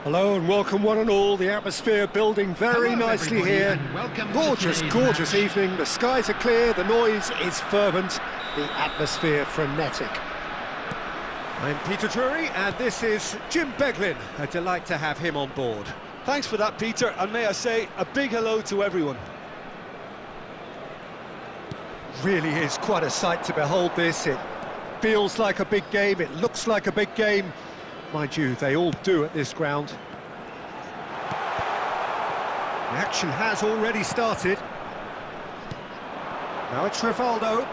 Hello and welcome one and all, the atmosphere building very nicely here. Gorgeous, gorgeous evening, the skies are clear, the noise is fervent, the atmosphere frenetic. I'm Peter Drury and this is Jim Beglin. A delight to have him on board. Thanks for that, Peter, and may I say a big hello to everyone. Really is quite a sight to behold this. It feels like a big game, it looks like a big game. Mind you, they all do at this ground. The action has already started. Now it's Rivaldo.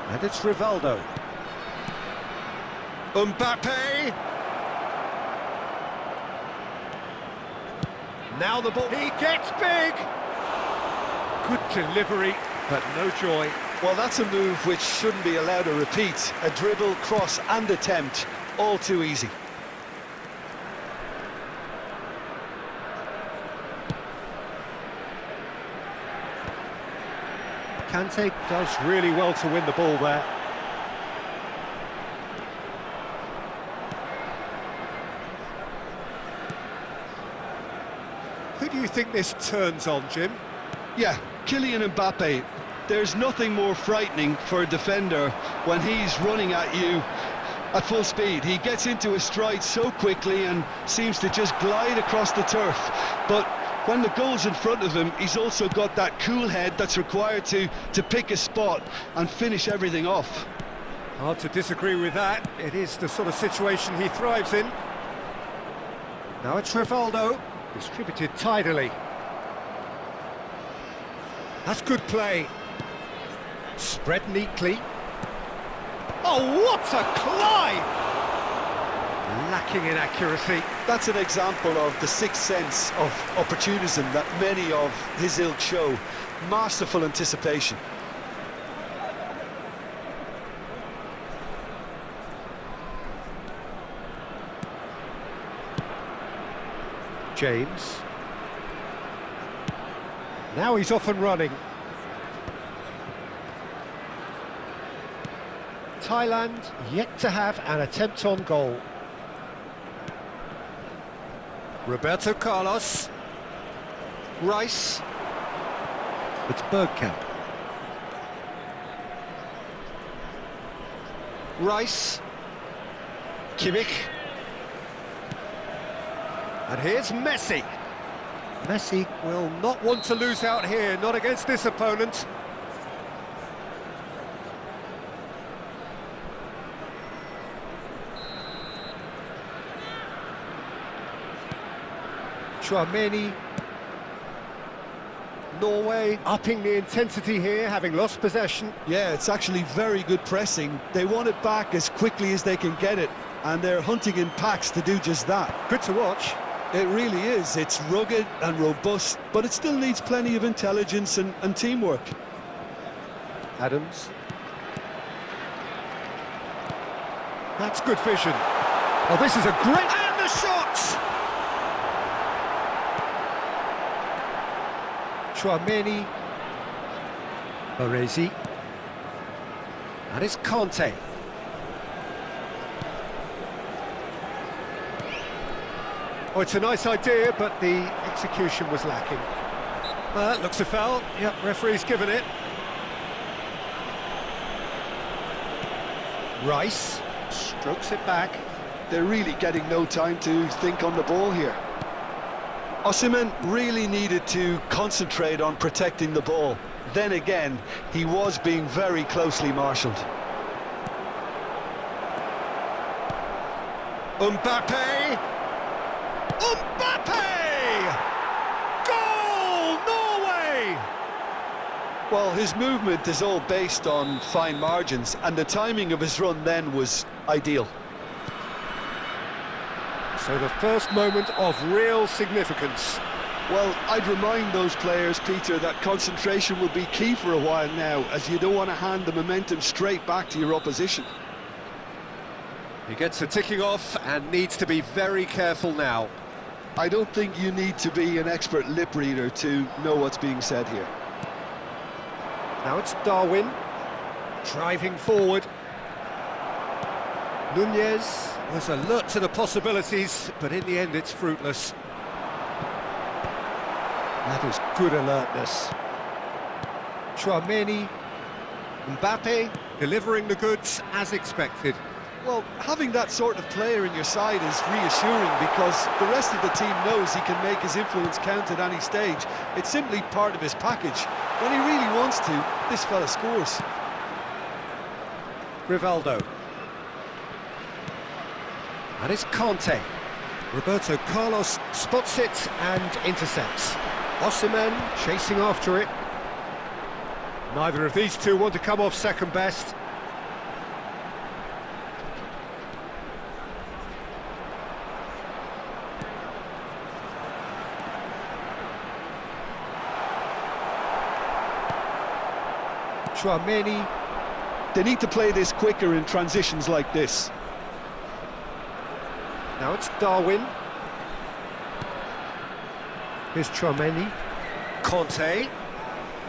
And it's Rivaldo. Mbappe! Now the ball, he gets big! Good delivery, but no joy. Well, that's a move which shouldn't be allowed to repeat. A dribble, cross and attempt, all too easy. Kante does really well to win the ball there. Who do you think this turns on, Jim? Yeah, Kylian Mbappe. There's nothing more frightening for a defender when he's running at you at full speed. He gets into his stride so quickly and seems to just glide across the turf. But when the goal's in front of him, he's also got that cool head that's required to pick a spot and finish everything off. Hard to disagree with that. It is the sort of situation he thrives in. Now it's Rivaldo, distributed tidily. That's good play. Spread neatly. Oh, what a climb! Lacking in accuracy. That's an example of the sixth sense of opportunism that many of his ilk show. Masterful anticipation. James. Now he's off and running. Thailand yet to have an attempt on goal. Roberto Carlos. Rice. It's Bergkamp. Rice. Kimmich. And here's Messi. Messi will not want to lose out here, not against this opponent. Tchouaméni. Norway upping the intensity here, having lost possession. Yeah, it's actually very good pressing. They want it back as quickly as they can get it, and they're hunting in packs to do just that. Good to watch. It really is. It's rugged and robust, but it still needs plenty of intelligence and teamwork. Adams. That's good vision. Oh, this is a great... And the shot! Chouameni. Baresi. And it's Conte. Oh, it's a nice idea, but the execution was lacking. Looks a foul. Yep, referee's given it. Rice strokes it back. They're really getting no time to think on the ball here. Osimhen really needed to concentrate on protecting the ball. Then again, he was being very closely marshalled. Mbappe! Mbappe! Goal! Norway! Well, his movement is all based on fine margins, and the timing of his run then was ideal. So the first moment of real significance. Well, I'd remind those players, Peter, that concentration will be key for a while now, as you don't want to hand the momentum straight back to your opposition. He gets a ticking off and needs to be very careful now. I don't think you need to be an expert lip reader to know what's being said here. Now it's Darwin, driving forward. Nunez was alert to the possibilities, but in the end it's fruitless. That is good alertness. Chouameni, Mbappe delivering the goods as expected. Well, having that sort of player in your side is reassuring because the rest of the team knows he can make his influence count at any stage. It's simply part of his package. When he really wants to, this fella scores. Rivaldo. And it's Conte. Roberto Carlos spots it and intercepts. Osimhen chasing after it. Neither of these two want to come off second best. Chouameni. They need to play this quicker in transitions like this. Now it's Darwin. Here's Chouameni. Conte.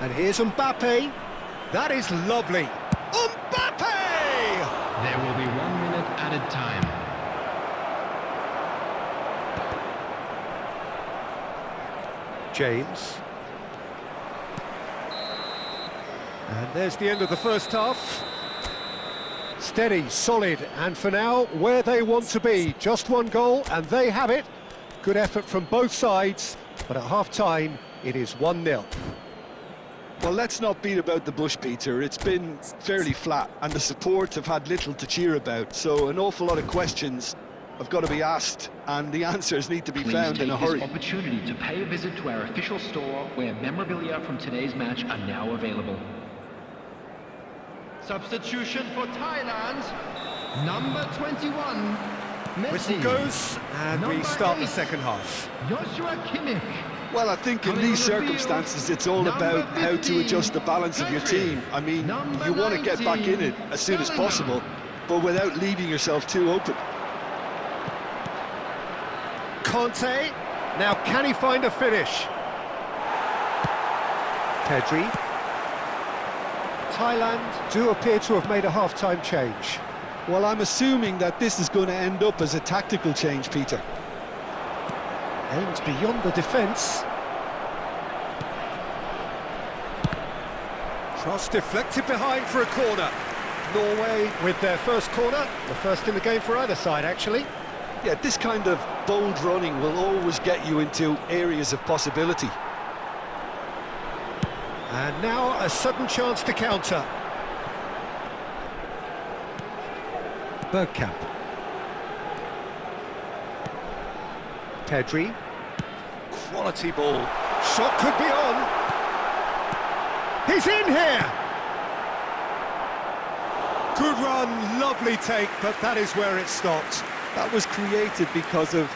And here's Mbappe. That is lovely. Mbappe! There will be 1 minute added time. James. And there's the end of the first half. Steady, solid, and for now, where they want to be. Just one goal, and they have it. Good effort from both sides, but at half-time, it is 1-0. Well, let's not beat about the bush, Peter. It's been fairly flat, and the support have had little to cheer about, so an awful lot of questions have got to be asked, and the answers need to be found in a hurry. Please take this opportunity to pay a visit to our official store, where memorabilia from today's match are now available. Substitution for Thailand, number 21, Messi. Whistle goes, and we Number start the 8, second half. Joshua Kimmich. Well, I think in these circumstances, it's all about how to adjust the balance of your team. I mean, you want to get back in it as soon as possible, but without leaving yourself too open. Conte, now can he find a finish? Pedri. Thailand do appear to have made a half-time change. Well, I'm assuming that this is going to end up as a tactical change, Peter. Aims beyond the defence. Cross deflected behind for a corner. Norway with their first corner, the first in the game for either side, actually. Yeah, this kind of bold running will always get you into areas of possibility. And now a sudden chance to counter. Bergkamp. Pedri. Quality ball. Shot could be on. He's in here! Good run, lovely take, but that is where it stopped. That was created because of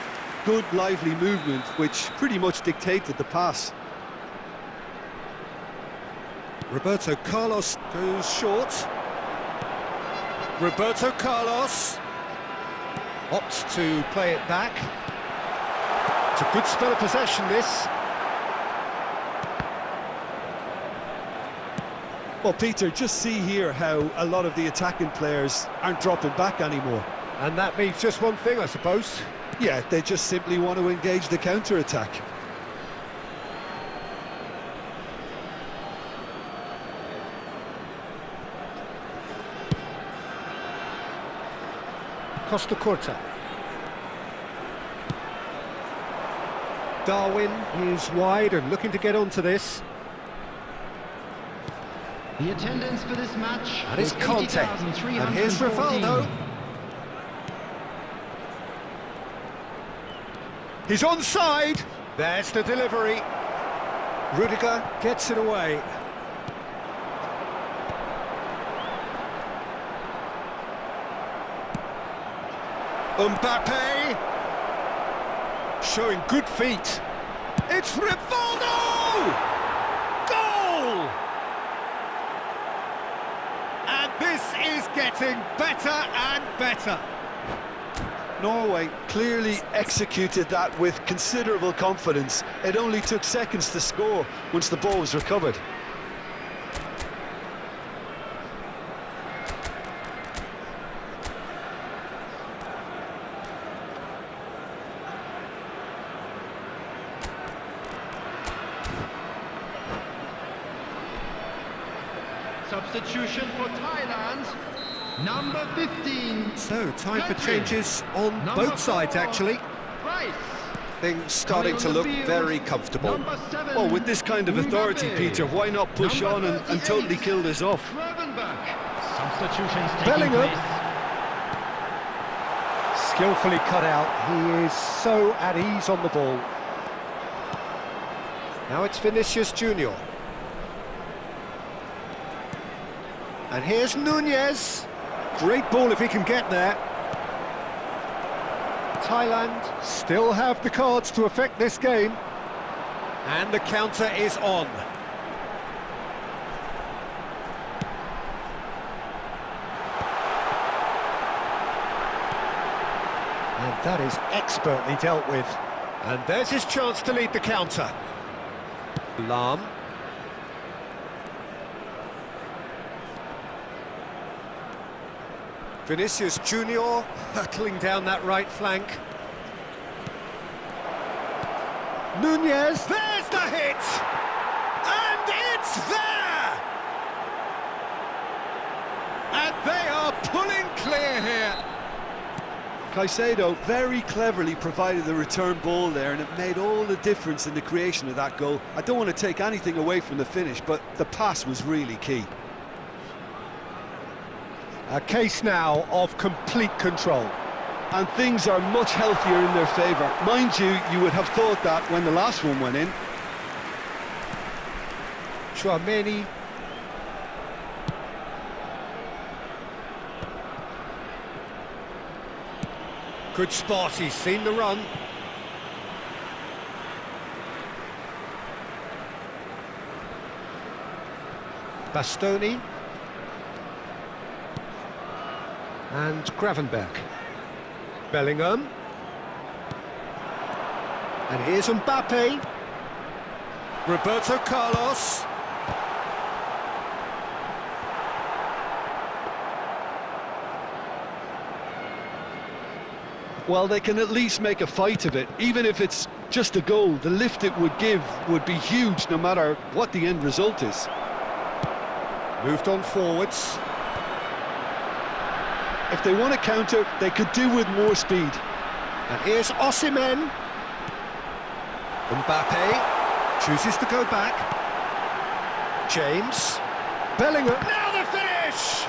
good, lively movement, which pretty much dictated the pass. Roberto Carlos goes short. Roberto Carlos opts to play it back. It's a good spell of possession, this. Well, Peter, just see here how a lot of the attacking players aren't dropping back anymore. And that means just one thing, I suppose. Yeah, they just simply want to engage the counter-attack. Costa Curta. Darwin is wide and looking to get onto this. The attendance for this match And it's is Conte. And here's 80,314. Rivaldo. He's onside. There's the delivery. Rudiger gets it away. Mbappe showing good feet. It's Rivaldo! Goal! And this is getting better and better. Norway clearly executed that with considerable confidence. It only took seconds to score once the ball was recovered. Substitution for Thailand, number 15. So, time for Country. changes on Number both sides, 4, actually. Rice. Things starting to look very comfortable. Number 7, Well, with this kind of authority, Mbappe. Peter, why not push Number on and 38, totally kill this off? Gravenberch. Substitutions taking Bellingham. place. Skillfully cut out. He is so at ease on the ball. Now it's Vinicius Junior. And here's Nunez. Great ball if he can get there. Thailand still have the cards to affect this game. And the counter is on. And that is expertly dealt with. And there's his chance to lead the counter. Lahm. Vinicius Junior hurtling down that right flank. Nunez, there's the hit! And it's there! And they are pulling clear here. Caicedo very cleverly provided the return ball there, and it made all the difference in the creation of that goal. I don't want to take anything away from the finish, but the pass was really key. A case now of complete control. And things are much healthier in their favour. Mind you, you would have thought that when the last one went in. Chouameni. Good spot, he's seen the run. Bastoni. And Gravenberch. Bellingham. And here's Mbappe. Roberto Carlos. Well, they can at least make a fight of it. Even if it's just a goal, the lift it would give would be huge no matter what the end result is. Moved on forwards. If they want to counter, they could do with more speed. And here's Osimhen. Mbappe chooses to go back. James. Bellingham. Now the finish!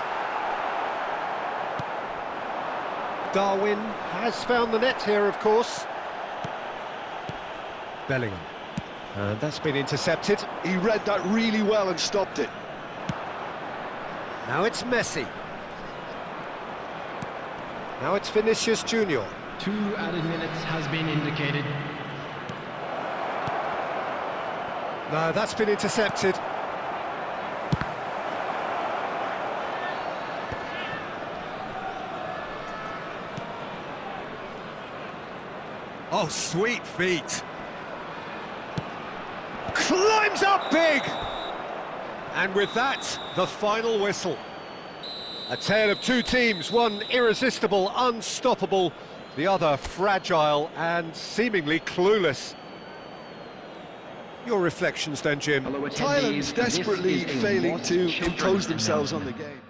Darwin has found the net here, of course. Bellingham. And that's been intercepted. He read that really well and stopped it. Now it's Messi. Now it's Vinicius Junior. 2 added minutes has been indicated. No, that's been intercepted. Oh, sweet feet. Climbs up big! And with that, the final whistle. A tale of two teams, one irresistible, unstoppable, the other fragile and seemingly clueless. Your reflections then, Jim. Hello, Thailand's attendees. This desperately is a failing what to children impose themselves on the announcement. game.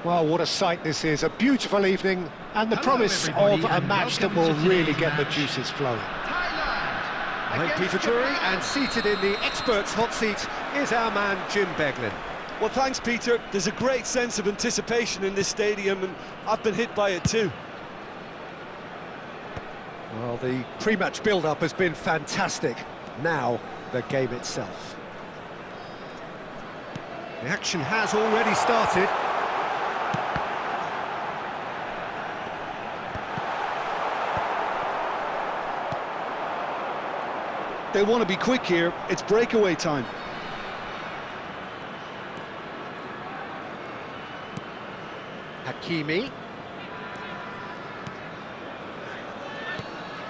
Well, what a sight this is, a beautiful evening, and the Hello, promise everybody, of a and match that welcome will to really today's get the match. juices flowing. Thailand. I'm against Peter Drury, Japan. and seated in the experts' hot seat is our man Jim Beglin. Well, thanks, Peter. There's a great sense of anticipation in this stadium, and I've been hit by it too. Well, the pre-match build-up has been fantastic. Now, the game itself. The action has already started. They want to be quick here. It's breakaway time. Hakimi.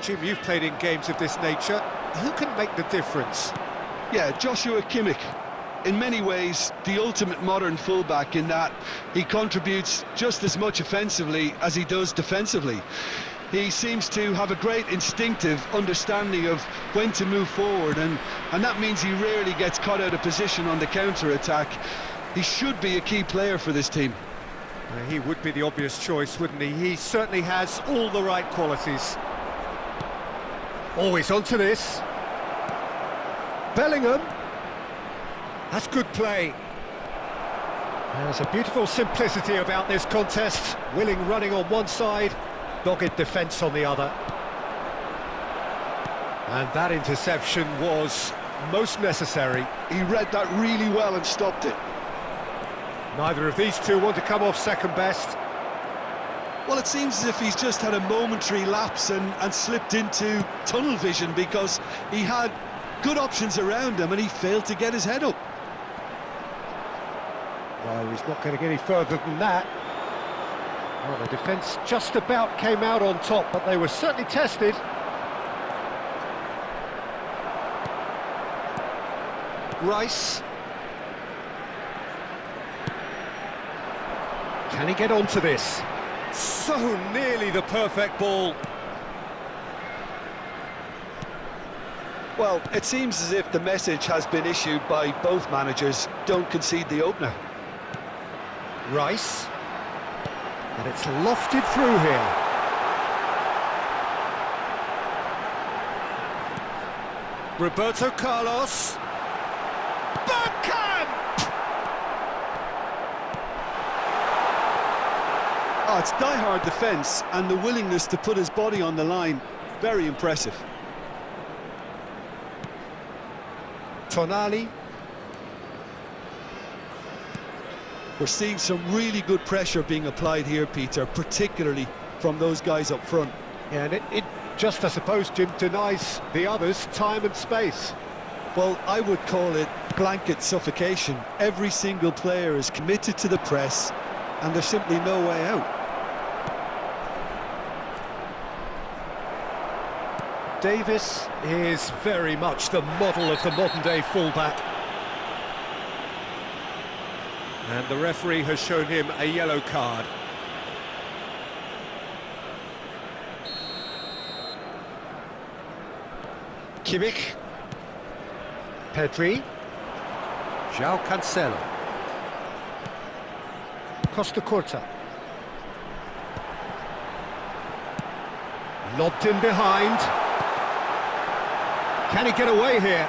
Jim, you've played in games of this nature. Who can make the difference? Yeah, Joshua Kimmich. In many ways, the ultimate modern fullback in that he contributes just as much offensively as he does defensively. He seems to have a great instinctive understanding of when to move forward, and that means he rarely gets caught out of position on the counter-attack. He should be a key player for this team. He would be the obvious choice, wouldn't he? He certainly has all the right qualities. Always onto this. Bellingham. That's good play. There's a beautiful simplicity about this contest. Willing running on one side, dogged defence on the other. And that interception was most necessary. He read that really well and stopped it. Neither of these two want to come off second best. Well, it seems as if he's just had a momentary lapse and slipped into tunnel vision, because he had good options around him and he failed to get his head up. Well, he's not going to get any further than that. Well, the defence just about came out on top, but they were certainly tested. Rice. Can he get onto this? So nearly the perfect ball. Well, it seems as if the message has been issued by both managers: don't concede the opener. Rice. And it's lofted through here. Roberto Carlos. Bergkamp! Oh, it's die-hard defence, and the willingness to put his body on the line. Very impressive. Tonali. We're seeing some really good pressure being applied here, Peter, particularly from those guys up front. Yeah, and it just, I suppose, Jim, denies the others time and space. Well, I would call it blanket suffocation. Every single player is committed to the press, and there's simply no way out. Davis is very much the model of the modern-day fullback. And the referee has shown him a yellow card. Kimmich. Pedri. João Cancelo. Costa Curta. Lobbed in behind. Can he get away here?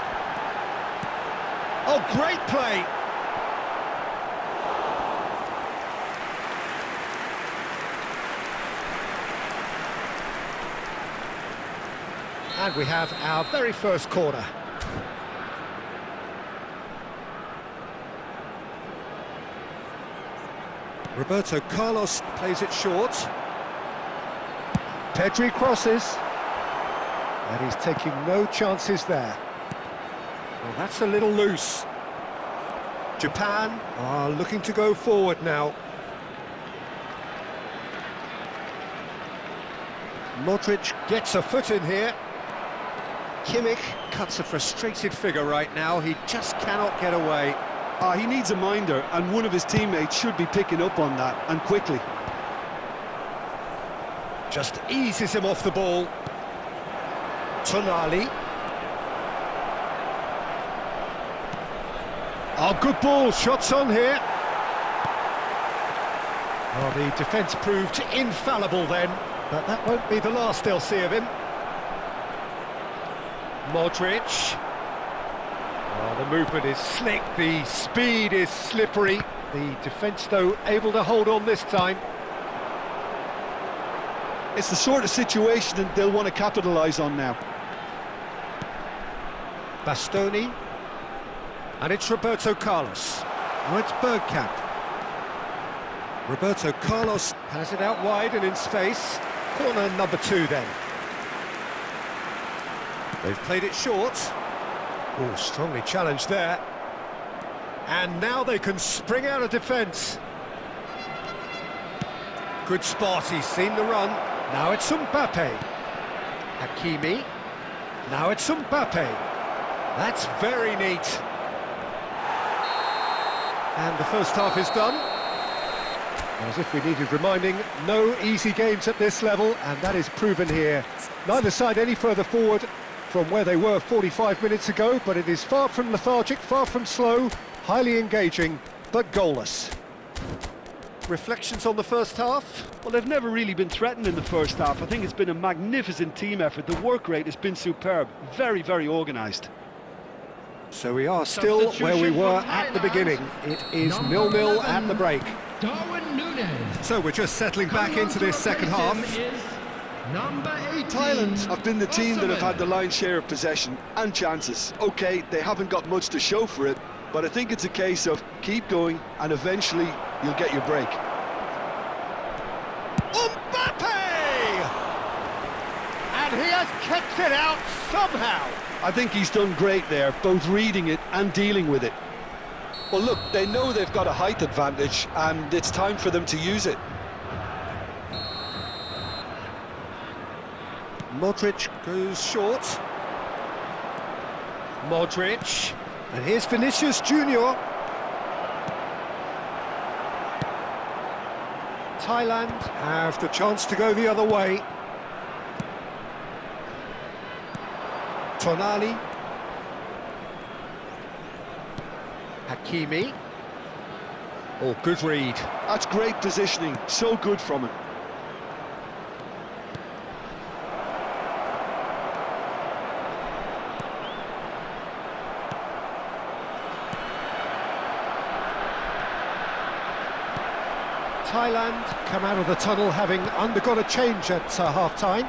Oh, great play! And we have our very first corner. Roberto Carlos plays it short. Pedri crosses. And he's taking no chances there. Well, that's a little loose. Japan are looking to go forward now. Modric gets a foot in here. Kimmich cuts a frustrated figure right now. He just cannot get away. He needs a minder, and one of his teammates should be picking up on that, and quickly. Just eases him off the ball. Tonali. Oh, good ball, shots on here. Oh, the defence proved infallible then, but that won't be the last they'll see of him. Modric. Oh, the movement is slick, the speed is slippery. The defence, though, able to hold on this time. It's the sort of situation that they'll want to capitalise on now. Bastoni. And it's Roberto Carlos. Oh, it's Bergkamp. Roberto Carlos has it out wide and in space. Corner number 2 then. They've played it short. Oh, strongly challenged there. And now they can spring out of defence. Good spot, he's seen the run. Now it's Mbappe. Hakimi. Now it's Mbappe. That's very neat. And the first half is done. As if we needed reminding, no easy games at this level, and that is proven here. Neither side any further forward from where they were 45 minutes ago, but it is far from lethargic, far from slow, highly engaging, but goalless. reflections on the first half? Well, they've never really been threatened in the first half. I think it's been a magnificent team effort. The work rate has been superb. Very, very organised. So we are still where we were at the beginning. It is 0-0 at the break. Darwin Núñez. So we're just settling back into this second half. Number 18. Thailand have been the team that have had the lion's share of possession and chances. OK, they haven't got much to show for it, but I think it's a case of keep going and eventually you'll get your break. Mbappe! And he has kept it out somehow. I think he's done great there, both reading it and dealing with it. Well, look, they know they've got a height advantage, and it's time for them to use it. Modric goes short. Modric. And here's Vinicius Junior. Thailand have the chance to go the other way. Tonali. Hakimi. Oh, good read. That's great positioning, so good from him. Thailand come out of the tunnel having undergone a change at half-time.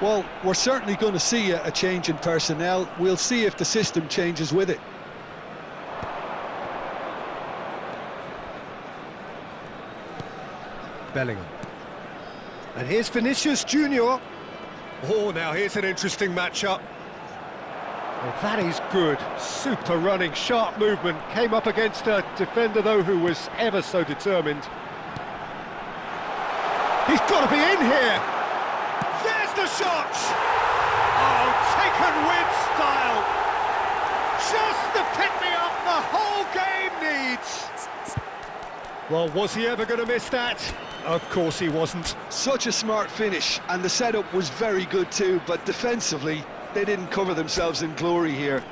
Well, we're certainly going to see a change in personnel. We'll see if the system changes with it. Bellingham. And here's Vinicius Junior. Oh, now here's an interesting matchup. Well, that is good. Super running, sharp movement. Came up against a defender, though, who was ever so determined. He's got to be in here. There's the shot. Oh, taken with style. Just the pick-me-up the whole game needs. Well, was he ever going to miss that? Of course he wasn't. Such a smart finish, and the setup was very good too, but defensively, they didn't cover themselves in glory here.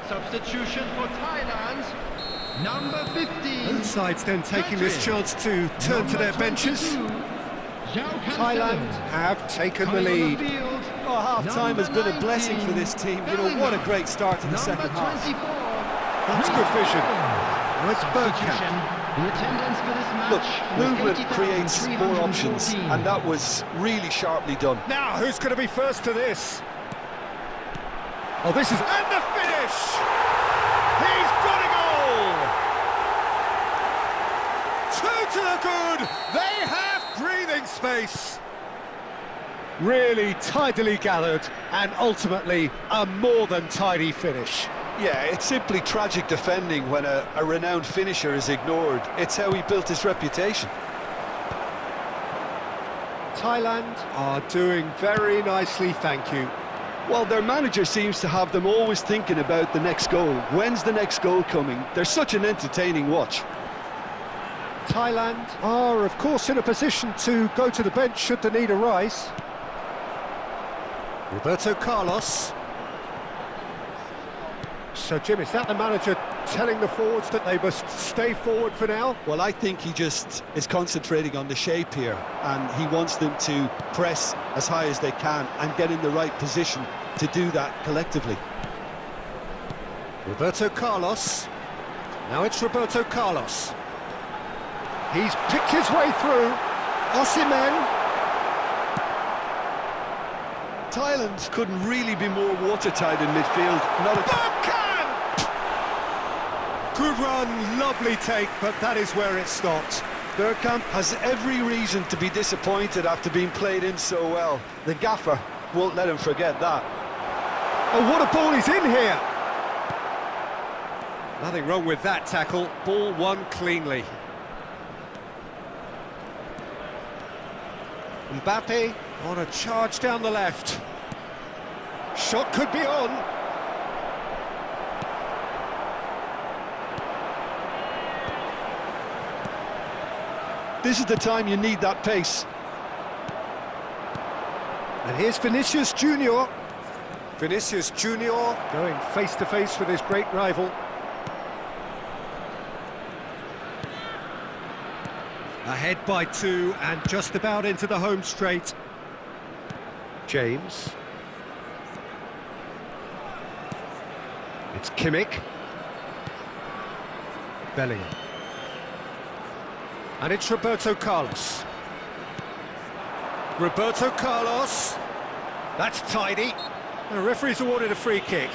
Substitution for Thailand. Number 15. Both sides then taking this chance to turn to their benches. Thailand have taken the lead. Oh, half-time has been a blessing for this team. You know, what a great start to the second half. That's good vision. Now it's Bergkamp. Look, movement creates more options, and that was really sharply done. Now, who's going to be first to this? Oh, this is... And the finish! He's got a goal! Two to the good! They have breathing space! Really tidily gathered, and ultimately a more than tidy finish. Yeah, it's simply tragic defending when a renowned finisher is ignored. It's how he built his reputation. Thailand are doing very nicely, thank you. Well, their manager seems to have them always thinking about the next goal. When's the next goal coming? They're such an entertaining watch. Thailand are, of course, in a position to go to the bench should the need arise. Roberto Carlos. So, Jim, is that the manager telling the forwards that they must stay forward for now? Well, I think he just is concentrating on the shape here, and he wants them to press as high as they can and get in the right position to do that collectively. Roberto Carlos. Now it's Roberto Carlos. He's picked his way through. Osimhen. Thailand couldn't really be more watertight in midfield. Not a... Bergkamp! Good run, lovely take, but that is where it stopped. Bergkamp has every reason to be disappointed after being played in so well. The gaffer won't let him forget that. Oh, what a ball he's in here! Nothing wrong with that tackle. Ball won cleanly. Mbappe. On a charge down the left. Shot could be on. This is the time you need that pace. And here's Vinicius Junior. Vinicius Junior going face to face with his great rival. Ahead by 2 and just about into the home straight. James. It's Kimmich. Bellingham. And it's Roberto Carlos. Roberto Carlos. That's tidy. The referee's awarded a free kick.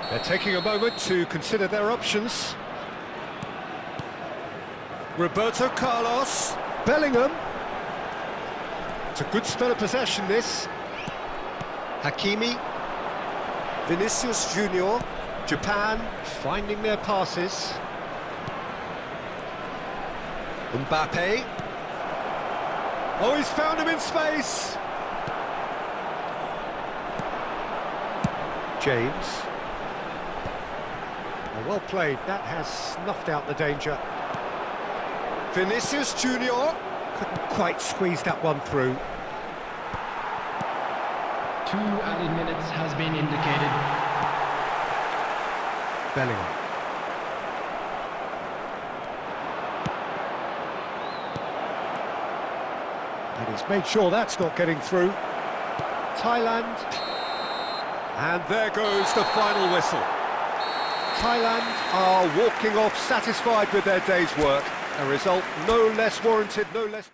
They're taking a moment to consider their options. Roberto Carlos. Bellingham. It's a good spell of possession, this. Hakimi. Vinicius Junior. Japan finding their passes. Mbappe. Oh, he's found him in space. James. Oh, well played. That has snuffed out the danger. Vinicius Junior. Couldn't quite squeeze that one through. 2 added minutes has been indicated. Bellingham. And he's made sure that's not getting through. Thailand. And there goes the final whistle. Thailand are walking off satisfied with their day's work. A result no less warranted, no less...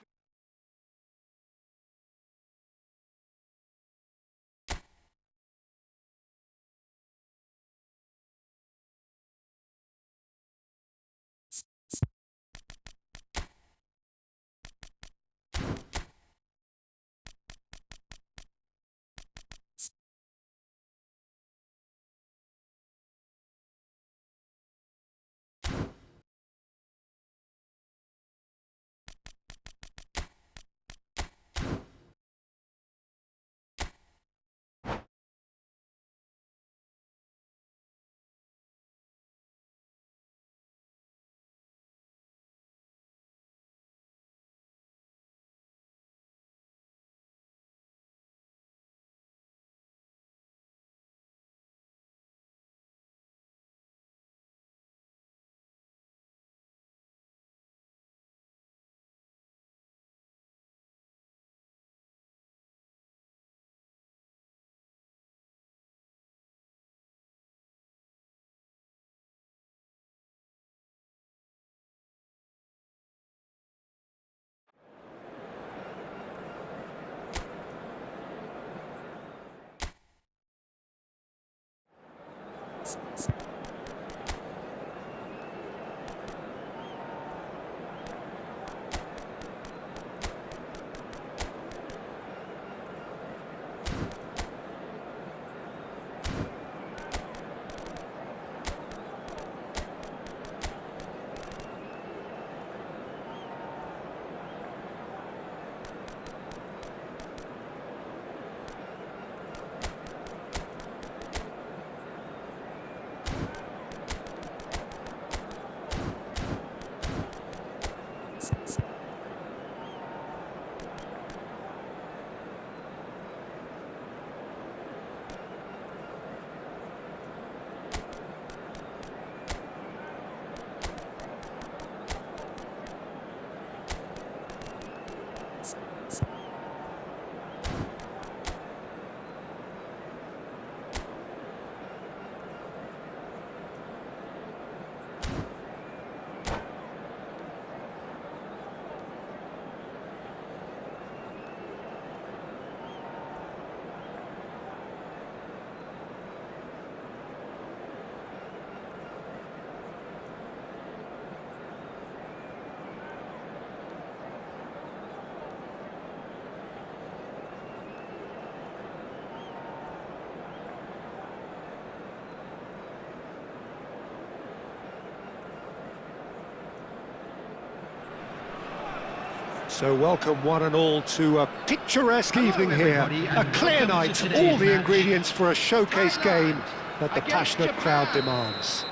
So welcome one and all to a picturesque evening here. everybody, A and clear welcome to night, today's all the match. ingredients for a showcase game that the Against passionate crowd Japan. demands.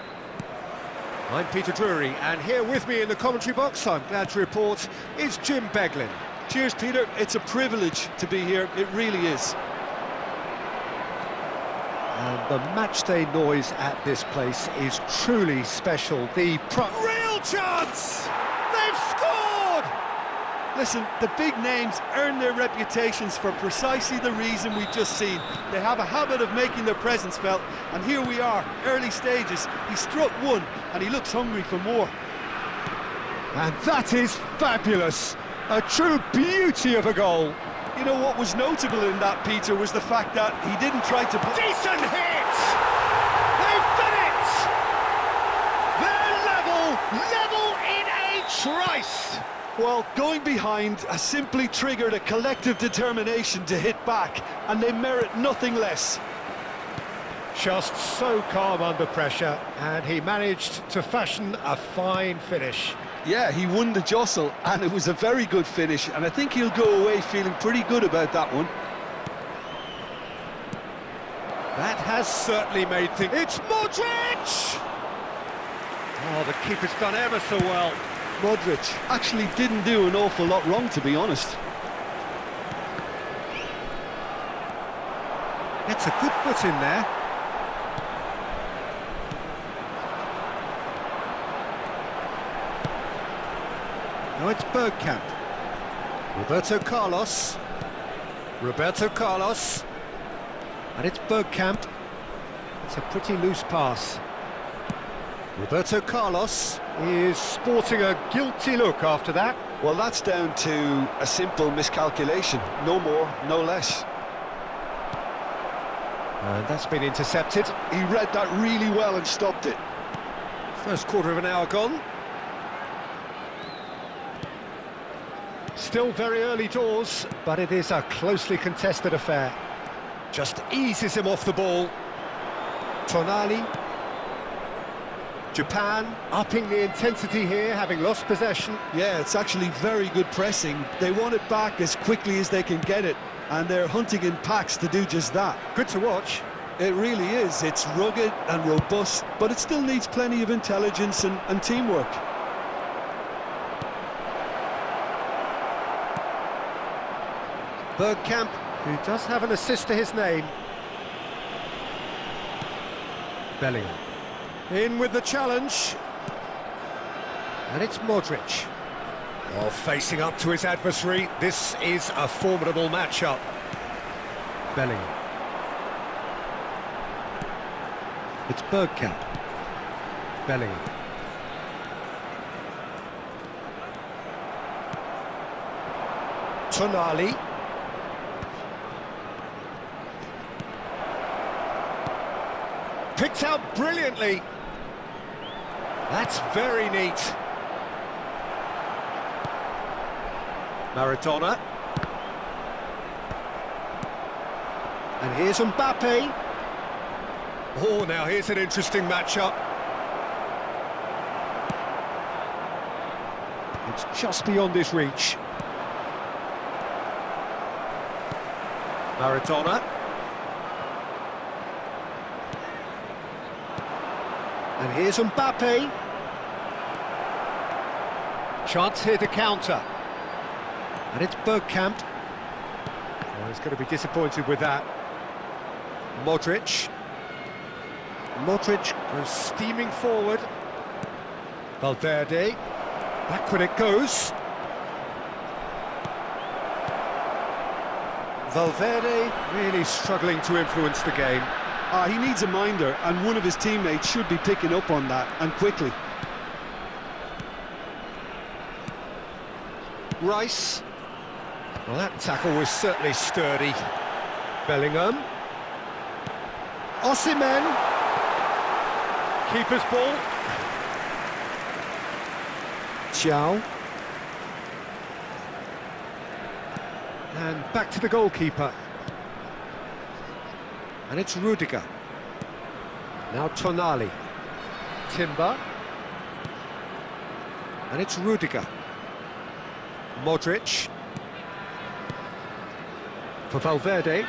I'm Peter Drury, and here with me in the commentary box, I'm glad to report, is Jim Beglin. Cheers, Peter. It's a privilege to be here. It really is. And the matchday noise at this place is truly special. Real chance! They've scored! Listen, the big names earn their reputations for precisely the reason we've just seen. They have a habit of making their presence felt, and here we are, early stages. He struck one, and he looks hungry for more. And that is fabulous! A true beauty of a goal. You know what was notable in that, Peter, was the fact that he didn't try to... Decent hit! They've done it! They're level in a trice! Well, going behind has simply triggered a collective determination to hit back, and they merit nothing less. Just so calm under pressure, and he managed to fashion a fine finish. Yeah, he won the jostle, and it was a very good finish, and I think he'll go away feeling pretty good about that one. That has certainly made things... It's Modric! Oh, the keeper's done ever so well. Modric actually didn't do an awful lot wrong, to be honest. Gets a good foot in there. Now it's Bergkamp. Roberto Carlos. And it's Bergkamp. It's a pretty loose pass. Roberto Carlos is sporting a guilty look after that. Well, that's down to a simple miscalculation. No more, no less. And that's been intercepted. He read that really well and stopped it. First quarter of an hour gone. Still very early doors, but it is a closely contested affair. Just eases him off the ball. Tonali. Japan upping the intensity here, having lost possession. Yeah, it's actually very good pressing. They want it back as quickly as they can get it, and they're hunting in packs to do just that. Good to watch. It really is. It's rugged and robust, but it still needs plenty of intelligence and teamwork. Bergkamp, who does have an assist to his name. Bellingham. In with the challenge. And it's Modric. Well, facing up to his adversary, this is a formidable matchup. Bellingham. It's Bergkamp. Bellingham. Tonali. Picked out brilliantly. That's very neat. Maradona. And here's Mbappe. Oh, now here's an interesting matchup. It's just beyond his reach. Maradona. And here's Mbappe. Chance here to counter. And it's Bergkamp. Oh, he's going to be disappointed with that. Modric. Modric goes steaming forward. Valverde. Backward it goes. Valverde really struggling to influence the game. He needs a minder, and one of his teammates should be picking up on that, and quickly. Rice. Well, that tackle was certainly sturdy. Bellingham. Osimhen. Keeper's ball. Thiaw. And back to the goalkeeper. And it's Rudiger. Now Tonali. Timber. And it's Rudiger. Modric. For Valverde.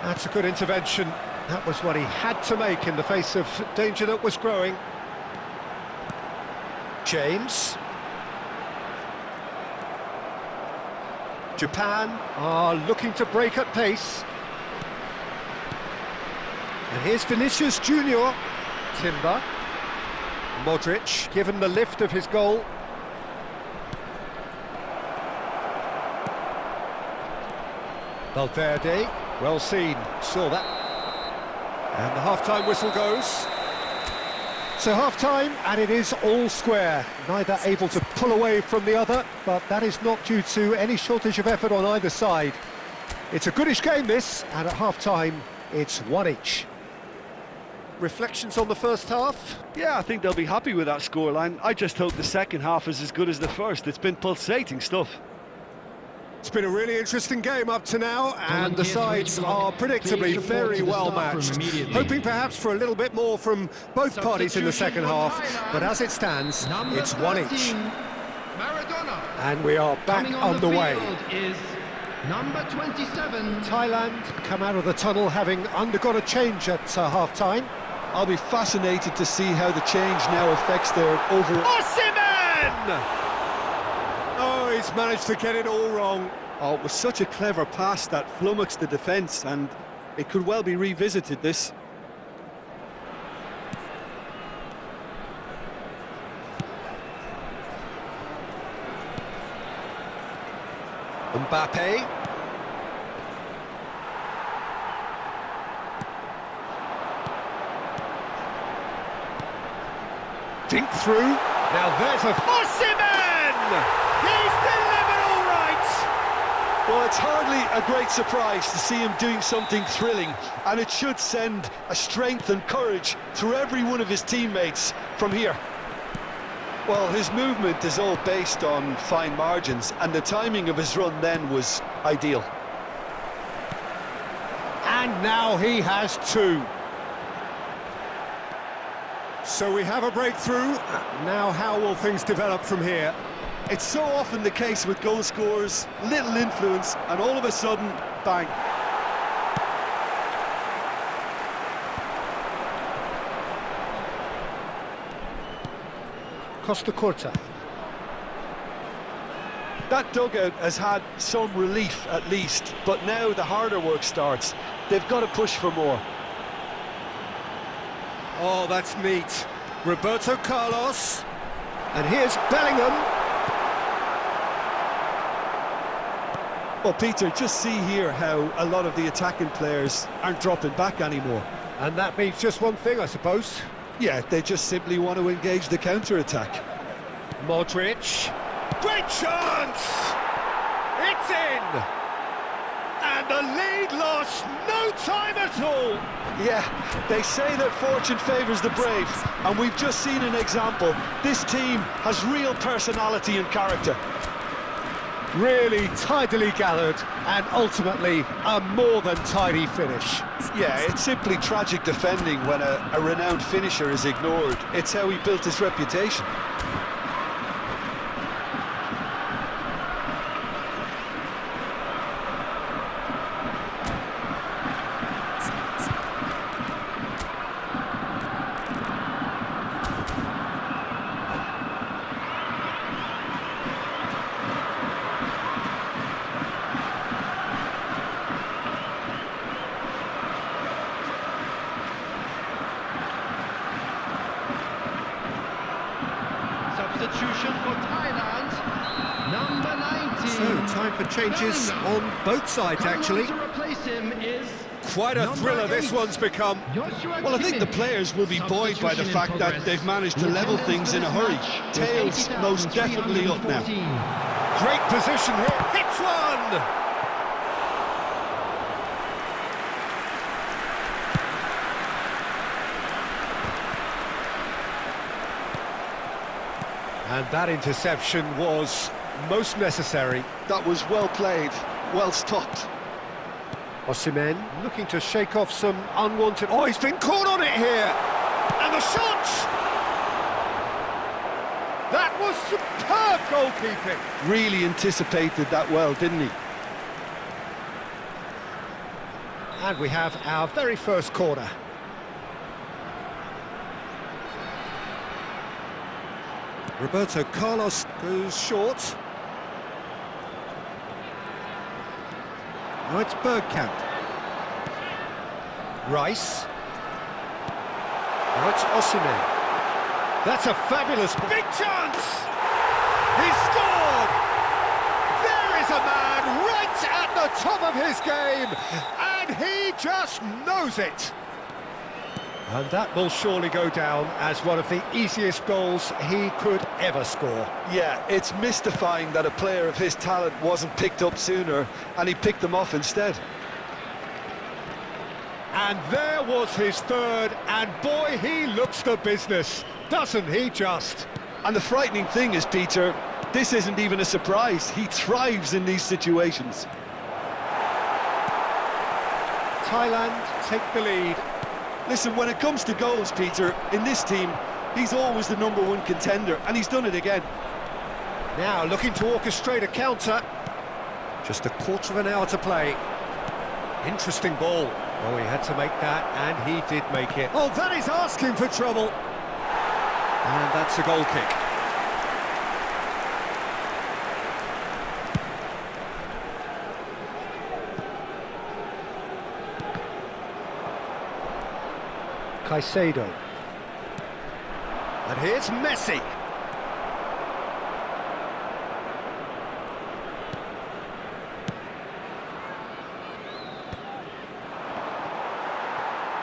That's a good intervention. That was what he had to make in the face of danger that was growing. James. Japan are looking to break at pace. And here's Vinicius Junior. Timber. Modric, given the lift of his goal. Valverde, well seen, saw that. And the half-time whistle goes. So half-time, and it is all square. Neither able to pull away from the other, but that is not due to any shortage of effort on either side. It's a goodish game, this, and at half-time, it's one each. Reflections on the first half? Yeah, I think they'll be happy with that scoreline. I just hope the second half is as good as the first. It's been pulsating stuff. It's been a really interesting game up to now, and the sides are predictably very well matched. Hoping perhaps for a little bit more from both parties in the second half, but as it stands, it's one each. Maradona. And we are back underway. Is number 27. Thailand come out of the tunnel having undergone a change at half-time. I'll be fascinated to see how the change now affects their overall... Osimhen! Oh, he's managed to get it all wrong. Oh, it was such a clever pass that flummoxed the defence, and it could well be revisited, this. Mbappe. Dink through. Now there's a... Osimhen! He's delivered all right! Well, it's hardly a great surprise to see him doing something thrilling, and it should send a strength and courage through every one of his teammates from here. Well, his movement is all based on fine margins, and the timing of his run then was ideal. And now he has two. So we have a breakthrough. Now how will things develop from here? It's so often the case with goal scorers, little influence, and all of a sudden, bang. Costa Curta. That dugout has had some relief at least, but now the harder work starts. They've got to push for more. Oh, that's neat. Roberto Carlos. And here's Bellingham. Well, Peter, just see here how a lot of the attacking players aren't dropping back anymore. And that means just one thing, I suppose. Yeah, they just simply want to engage the counter-attack. Modric. Great chance! It's in! And the lead lost no time at all! Yeah, they say that fortune favours the brave, and we've just seen an example. This team has real personality and character. Really tidily gathered, and ultimately a more than tidy finish. Yeah, it's simply tragic defending when a renowned finisher is ignored. It's how he built his reputation. Substitution for Thailand, number 19. So, time for changes on both sides, actually. To replace him is Quite a thriller this one's become. Well, I think the players will be buoyed by the fact that they've managed to level things in a hurry. Tails most definitely up now. Great position here. Hits one! And that interception was most necessary. That was well played, well stopped. Osimhen looking to shake off some unwanted... Oh, he's been caught on it here! And the shot! That was superb goalkeeping. Really anticipated that well, didn't he? And we have our very first corner. Roberto Carlos goes short. Now it's Bergkamp. Rice. Now it's Osimhen. That's a fabulous big chance! He scored! There is a man right at the top of his game, and he just knows it. And that will surely go down as one of the easiest goals he could ever score. Yeah, it's mystifying that a player of his talent wasn't picked up sooner, and he picked them off instead. And there was his third, and boy, he looks the business, doesn't he just? And the frightening thing is, Peter, this isn't even a surprise. He thrives in these situations. Thailand take the lead. Listen, when it comes to goals, Peter, in this team, he's always the #1 contender, and he's done it again. Now looking to orchestrate a counter. Just a quarter of an hour to play. Interesting ball. Oh, he had to make that, and he did make it. Oh, that is asking for trouble. And that's a goal kick. Caicedo. And here's Messi.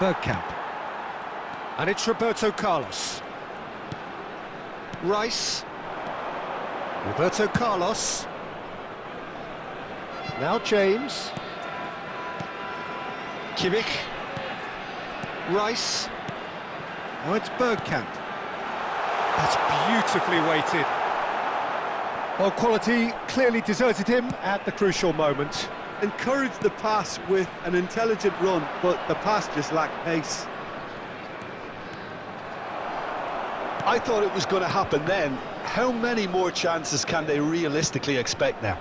Bergkamp. And it's Roberto Carlos. Rice. Roberto Carlos. Now James. Kimmich. Rice. Now it's Bergkamp. That's beautifully weighted. Well, quality clearly deserted him at the crucial moment. Encouraged the pass with an intelligent run, but the pass just lacked pace. I thought it was going to happen then. How many more chances can they realistically expect now?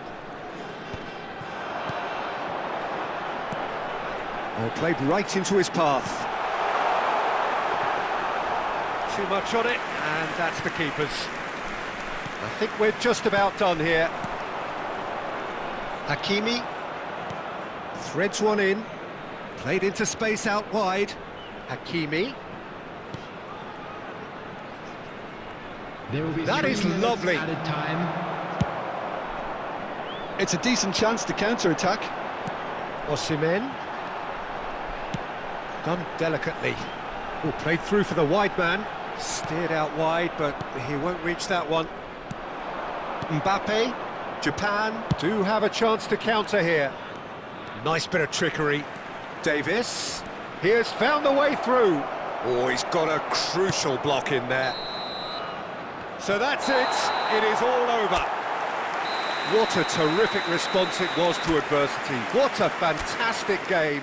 Oh, played right into his path. Too much on it, and that's the keeper's. I think we're just about done here. Hakimi threads one in, played into space out wide. Hakimi. There will be That 3 is minutes lovely. added time. It's a decent chance to counter-attack. Osimhen. Done delicately. Oh, played through for the wide man. Steered out wide, but he won't reach that one. Mbappe. Japan do have a chance to counter here. Nice bit of trickery. Davis. He has found the way through. Oh, he's got a crucial block in there. So that's it. It is all over. What a terrific response it was to adversity. What a fantastic game.